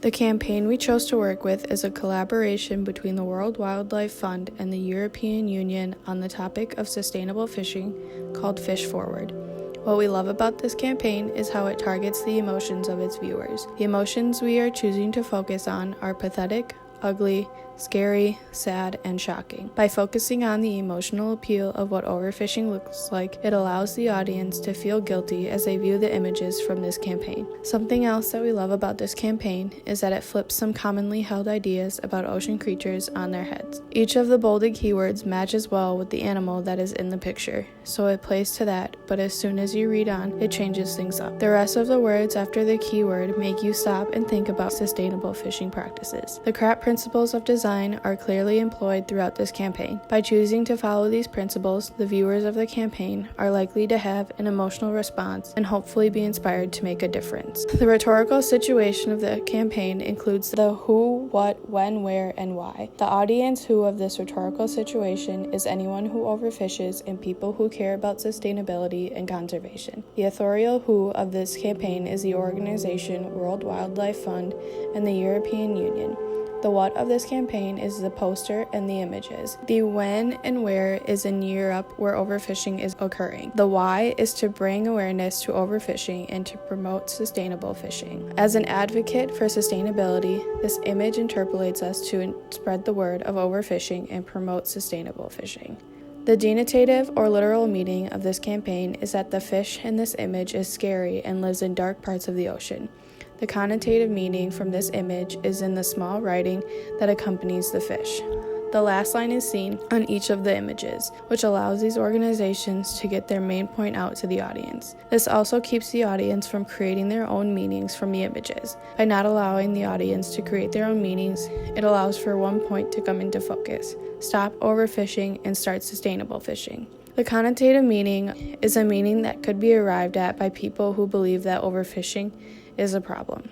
The campaign we chose to work with is a collaboration between the World Wildlife Fund and the European Union on the topic of sustainable fishing called Fish Forward. What we love about this campaign is how it targets the emotions of its viewers. The emotions we are choosing to focus on are pathetic, ugly, scary, sad, and shocking. By focusing on the emotional appeal of what overfishing looks like, it allows the audience to feel guilty as they view the images from this campaign. Something else that we love about this campaign is that it flips some commonly held ideas about ocean creatures on their heads. Each of the bolded keywords matches well with the animal that is in the picture, so it plays to that, but as soon as you read on, it changes things up. The rest of the words after the keyword make you stop and think about sustainable fishing practices. The CRAP principles of design are clearly employed throughout this campaign. By choosing to follow these principles, the viewers of the campaign are likely to have an emotional response and hopefully be inspired to make a difference. The rhetorical situation of the campaign includes the who, what, when, where, and why. The audience who of this rhetorical situation is anyone who overfishes and people who care about sustainability and conservation. The authorial who of this campaign is the organization World Wildlife Fund and the European Union. The what of this campaign is the poster and the images. The when and where is in Europe where overfishing is occurring. The why is to bring awareness to overfishing and to promote sustainable fishing. As an advocate for sustainability, this image interpolates us to spread the word of overfishing and promote sustainable fishing. The denotative or literal meaning of this campaign is that the fish in this image is scary and lives in dark parts of the ocean. The connotative meaning from this image is in the small writing that accompanies the fish. The last line is seen on each of the images, which allows these organizations to get their main point out to the audience. This also keeps the audience from creating their own meanings from the images. By not allowing the audience to create their own meanings, it allows for one point to come into focus: stop overfishing and start sustainable fishing. The connotative meaning is a meaning that could be arrived at by people who believe that overfishing is a problem.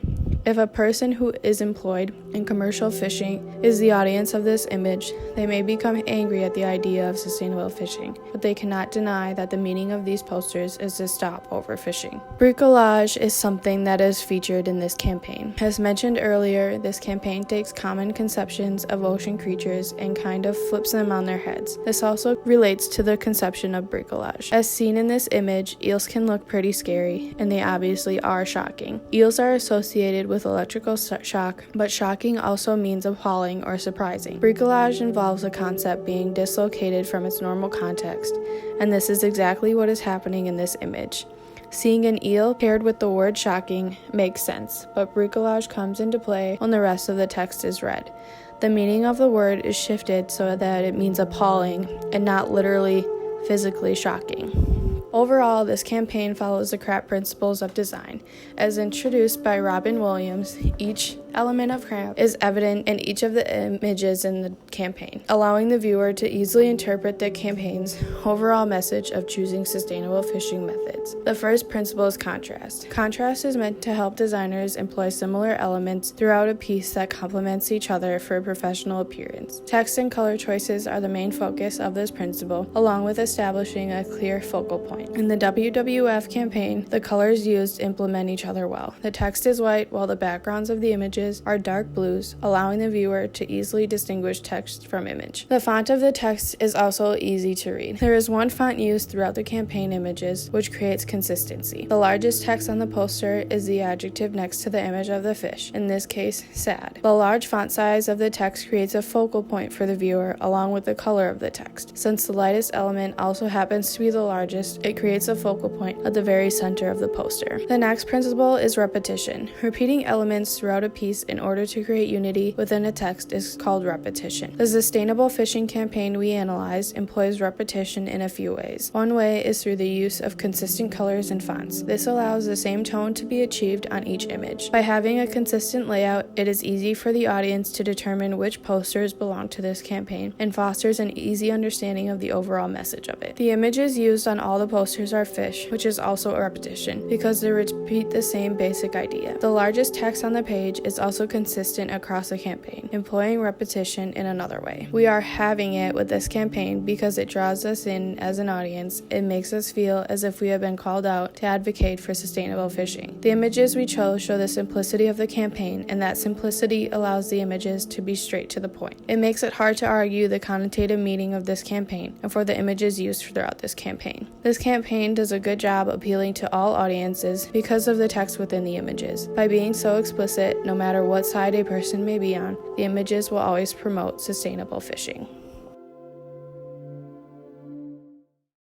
If a person who is employed in commercial fishing is the audience of this image, they may become angry at the idea of sustainable fishing, but they cannot deny that the meaning of these posters is to stop overfishing. Bricolage is something that is featured in this campaign. As mentioned earlier, this campaign takes common conceptions of ocean creatures and kind of flips them on their heads. This also relates to the conception of bricolage. As seen in this image, eels can look pretty scary, and they obviously are shocking. Eels are associated with electrical shock, but shocking also means appalling or surprising. Bricolage involves a concept being dislocated from its normal context, and this is exactly what is happening in this image. Seeing an eel paired with the word shocking makes sense, but bricolage comes into play when the rest of the text is read. The meaning of the word is shifted so that it means appalling and not literally physically shocking. Overall, this campaign follows the CRAP principles of design. As introduced by Robin Williams, each element of CRAP is evident in each of the images in the campaign, allowing the viewer to easily interpret the campaign's overall message of choosing sustainable fishing methods. The first principle is contrast. Contrast is meant to help designers employ similar elements throughout a piece that complements each other for a professional appearance. Text and color choices are the main focus of this principle, along with establishing a clear focal point. In the WWF campaign, the colors used implement each other well. The text is white, while the backgrounds of the images are dark blues, allowing the viewer to easily distinguish text from image. The font of the text is also easy to read. There is one font used throughout the campaign images, which creates consistency. The largest text on the poster is the adjective next to the image of the fish, in this case, sad. The large font size of the text creates a focal point for the viewer, along with the color of the text. Since the lightest element also happens to be the largest, it creates a focal point at the very center of the poster. The next principle is repetition. Repeating elements throughout a piece in order to create unity within a text is called repetition. The sustainable fishing campaign we analyzed employs repetition in a few ways. One way is through the use of consistent colors and fonts. This allows the same tone to be achieved on each image. By having a consistent layout, it is easy for the audience to determine which posters belong to this campaign and fosters an easy understanding of the overall message of it. The images used on all the posters are fish, which is also a repetition, because they repeat the same basic idea. The largest text on the page is also consistent across the campaign, employing repetition in another way. We are having it with this campaign because it draws us in as an audience. It makes us feel as if we have been called out to advocate for sustainable fishing. The images we chose show the simplicity of the campaign, and that simplicity allows the images to be straight to the point. It makes it hard to argue the connotative meaning of this campaign and for the images used throughout this campaign. This campaign does a good job appealing to all audiences because of the text within the images. By being so explicit, no matter what side a person may be on, the images will always promote sustainable fishing.